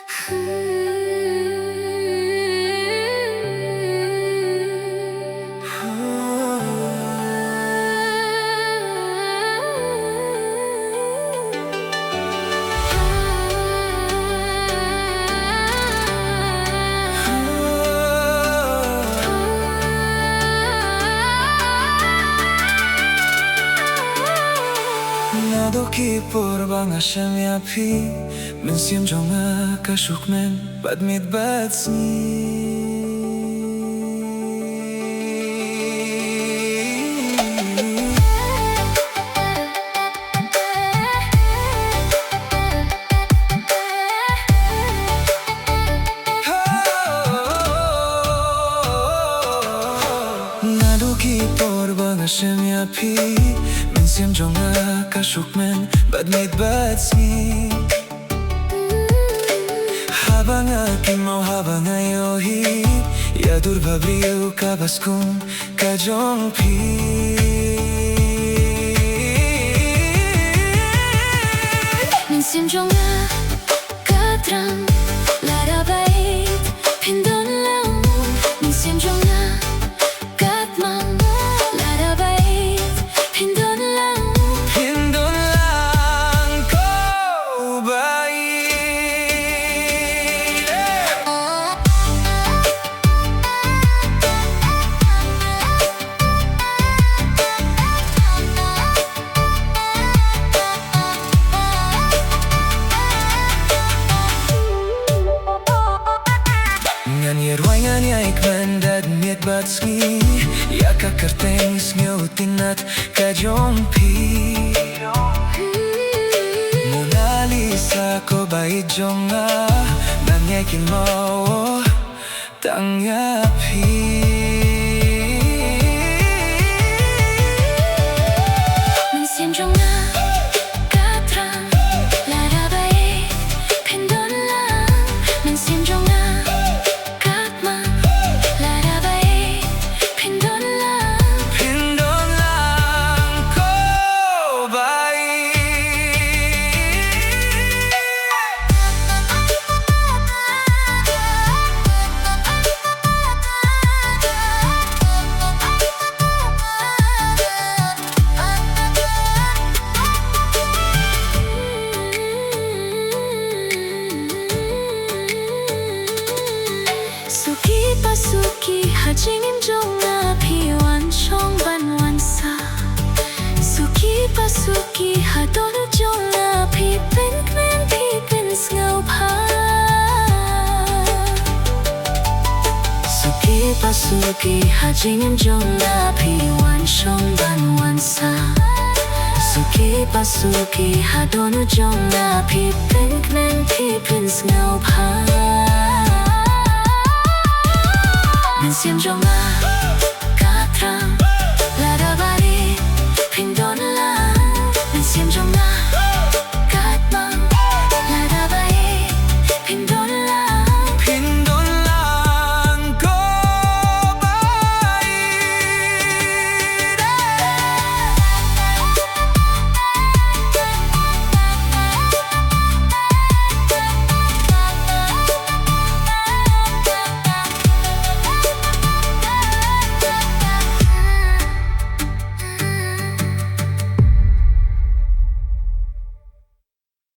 나도 기뻐 השם יפי מן סיום ג'ומע קשוק מן בדמית בעצמי 나도 기뻐 השם יפי מן סיום ג'ומע קשוק מן בדמית בעצמי habang aking mau habang ayohi yadur babriu kabaskun kajongpi minsim jonga katram larabait pindon lang minsim jonga katmang larabait pindon lang ko bai ik ben dat niet batski ja kakarteng snyotinat kajongpi Mona Lisa ko bait jonga nanyakin mo tangyapi minsim jonga katram larabait pindon lang minsim jonga Suki hajingim jonga piwan chong ban wansa Suki pasuki hadonu jonga pipin kmen pipin ngau pa Suki pasuki hajingim jonga piwan chong ban wansa Suki pasuki hadonu jonga pipin kmen pipin ngau pa minsim jonga